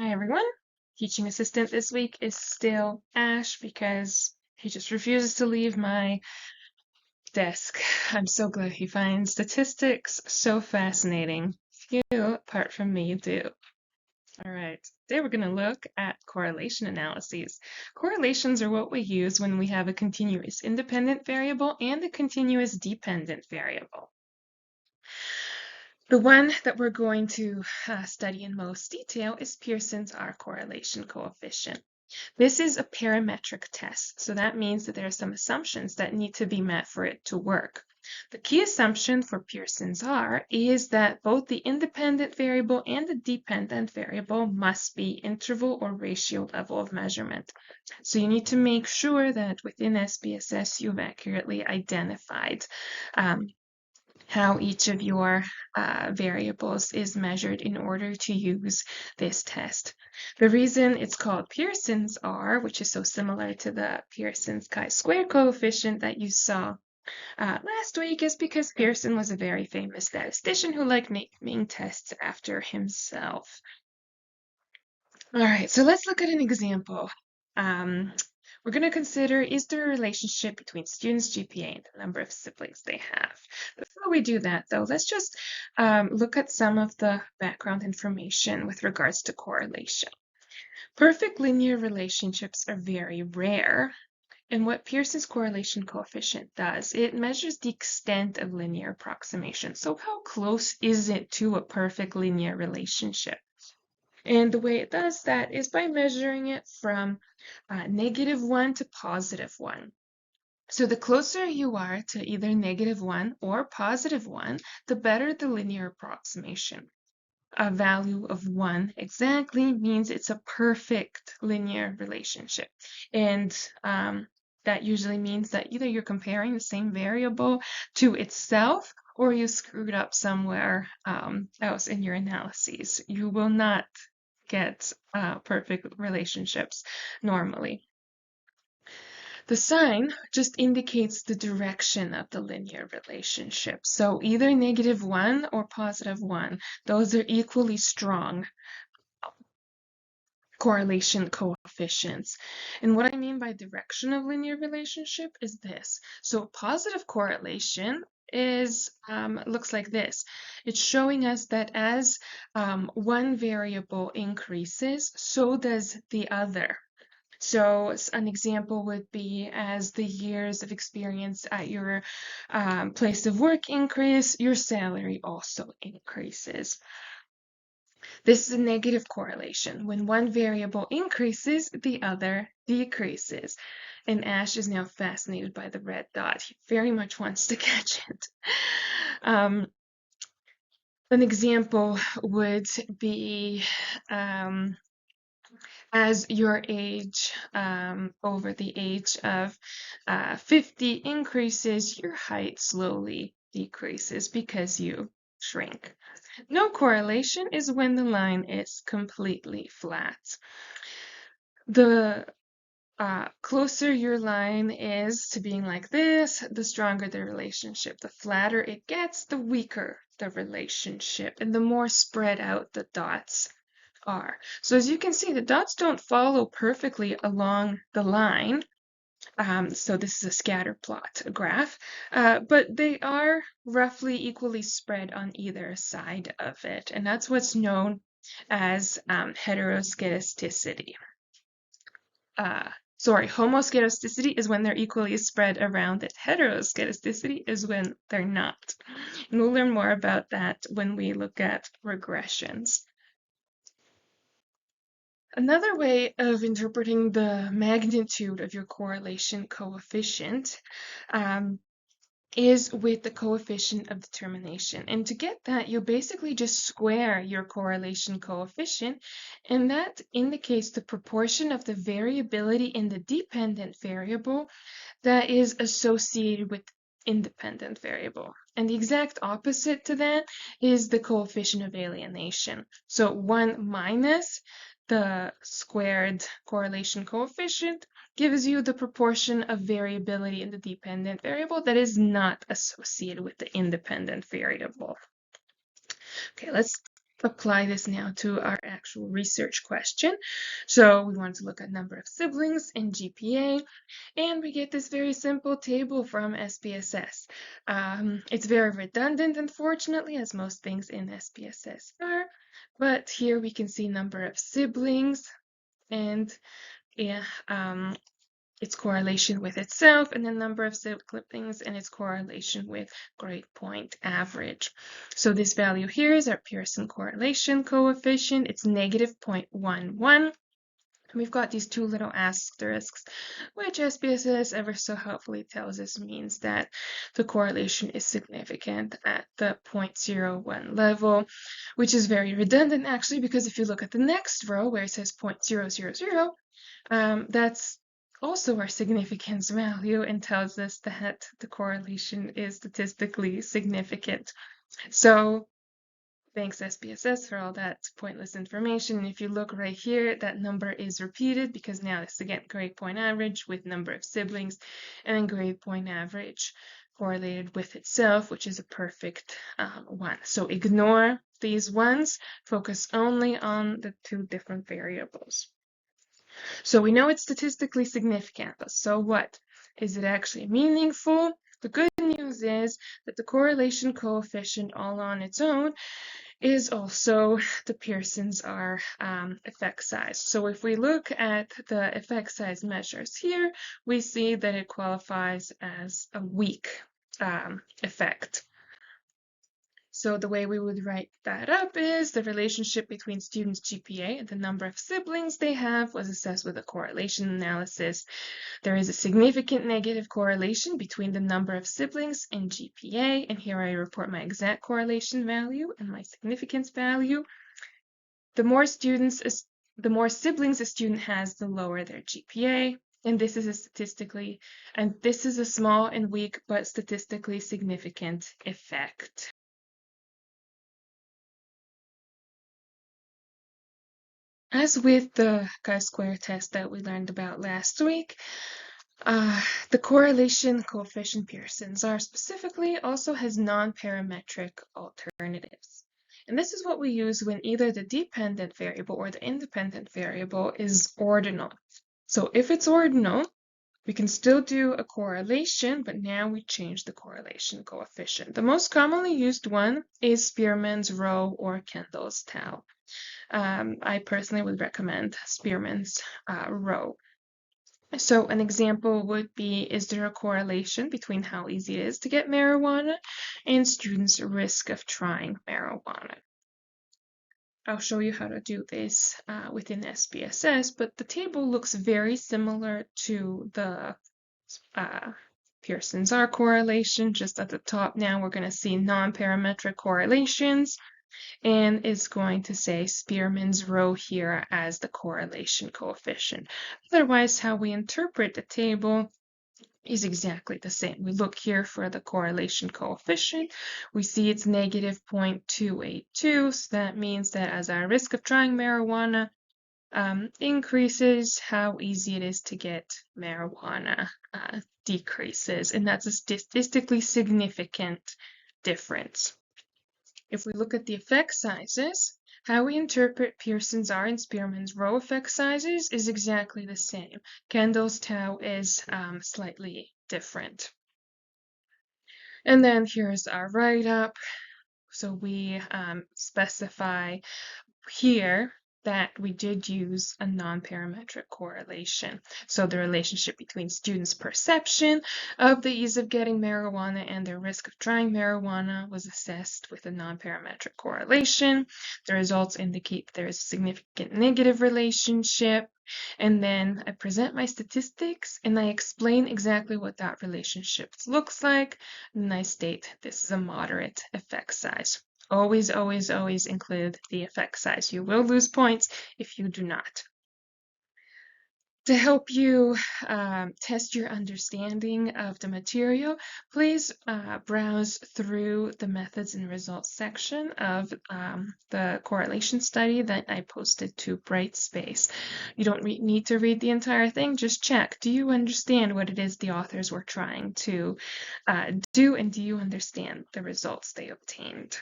Hi everyone. Teaching assistant this week is still Ash because he just refuses to leave my desk. I'm so glad he finds statistics so fascinating. Few, apart from me, do. All right, today we're going to look at correlation analyses. Correlations are what we use when we have a continuous independent variable and a continuous dependent variable. The one that we're going to study in most detail is Pearson's R correlation coefficient. This is a parametric test, so that means that there are some assumptions that need to be met for it to work. The key assumption for Pearson's R is that both the independent variable and the dependent variable must be interval or ratio level of measurement. So you need to make sure that within SPSS you've accurately identified how each of your variables is measured in order to use this test. The reason it's called Pearson's R, which is so similar to the Pearson's chi-square coefficient that you saw last week, is because Pearson was a very famous statistician who liked naming tests after himself. All right, so let's look at an example. We're going to consider, is there a relationship between students' GPA and the number of siblings they have? Before we do that, though, let's just look at some of the background information with regards to correlation. Perfect linear relationships are very rare. And what Pearson's correlation coefficient does, it measures the extent of linear approximation. So how close is it to a perfect linear relationship? And the way it does that is by measuring it from -1 to +1. So the closer you are to either -1 or +1, the better the linear approximation. A value of 1 exactly means it's a perfect linear relationship. And that usually means that either you're comparing the same variable to itself or you screwed up somewhere else in your analyses. You will not get perfect relationships normally. The sign just indicates the direction of the linear relationship. So either -1 or +1, those are equally strong correlation coefficients. And what I mean by direction of linear relationship is this. So positive correlation is looks like this. It's showing us that as one variable increases, so does the other. So an example would be as the years of experience at your place of work increase, your salary also increases. This is a negative correlation. When one variable increases, the other decreases. And Ash is now fascinated by the red dot. He very much wants to catch it. An example would be as your age over the age of 50 increases, your height slowly decreases because you shrink. No correlation is when the line is completely flat. The closer your line is to being like this, the stronger the relationship. The flatter it gets, the weaker the relationship, and the more spread out the dots are. So as you can see, the dots don't follow perfectly along the line. So this is a scatter plot graph, but they are roughly equally spread on either side of it, and that's what's known as heteroscedasticity. Homoscedasticity is when they're equally spread around it. Heteroscedasticity is when they're not. And we'll learn more about that when we look at regressions. Another way of interpreting the magnitude of your correlation coefficient is with the coefficient of determination. And to get that, you basically just square your correlation coefficient, and that indicates the proportion of the variability in the dependent variable that is associated with independent variable. And the exact opposite to that is the coefficient of alienation. So 1 minus the squared correlation coefficient gives you the proportion of variability in the dependent variable that is not associated with the independent variable. Okay, let's apply this now to our actual research question. So we want to look at number of siblings and GPA, and we get this very simple table from SPSS. It's very redundant, unfortunately, as most things in SPSS are, but here we can see number of siblings and its correlation with itself, and the number of siblings and its correlation with grade point average. So this value here is our Pearson correlation coefficient. It's negative 0.11. We've got these two little asterisks, which SPSS ever so helpfully tells us means that the correlation is significant at the 0.01 level, which is very redundant actually, because if you look at the next row where it says 0.000, that's also our significance value and tells us that the correlation is statistically significant. So thanks SPSS for all that pointless information. And if you look right here, that number is repeated because now this is again grade point average with number of siblings, and then grade point average correlated with itself, which is a perfect one. So ignore these ones, focus only on the two different variables. So we know it's statistically significant, but so what? Is it actually meaningful? The good news is that the correlation coefficient all on its own is also the Pearson's R effect size. So if we look at the effect size measures here, we see that it qualifies as a weak effect. So the way we would write that up is the relationship between students' GPA and the number of siblings they have was assessed with a correlation analysis. There is a significant negative correlation between the number of siblings and GPA, and here I report my exact correlation value and my significance value. The more siblings a student has, the lower their GPA. And this is a small and weak but statistically significant effect. As with the chi-square test that we learned about last week, the correlation coefficient Pearson's R specifically also has non-parametric alternatives. And this is what we use when either the dependent variable or the independent variable is ordinal. So if it's ordinal, we can still do a correlation, but now we change the correlation coefficient. The most commonly used one is Spearman's rho or Kendall's tau. I personally would recommend Spearman's rho. So an example would be, is there a correlation between how easy it is to get marijuana and students' risk of trying marijuana? I'll show you how to do this within SPSS, but the table looks very similar to the Pearson's R correlation. Just at the top now, we're going to see non-parametric correlations, and it's going to say Spearman's rho here as the correlation coefficient. Otherwise, how we interpret the table is exactly the same. We look here for the correlation coefficient. We see it's negative 0.282, so that means that as our risk of trying marijuana increases, how easy it is to get marijuana decreases, and that's a statistically significant difference. If we look at the effect sizes, how we interpret Pearson's R and Spearman's rho effect sizes is exactly the same. Kendall's tau is slightly different. And then here's our write-up. So we specify here that we did use a non-parametric correlation. So the relationship between students' perception of the ease of getting marijuana and their risk of trying marijuana was assessed with a non-parametric correlation. The results indicate there is a significant negative relationship. And then I present my statistics and I explain exactly what that relationship looks like. And I state this is a moderate effect size. Always, always, always include the effect size. You will lose points if you do not. To help you test your understanding of the material, please browse through the methods and results section of the correlation study that I posted to Brightspace. You don't need to read the entire thing, just check. Do you understand what it is the authors were trying to do, and do you understand the results they obtained?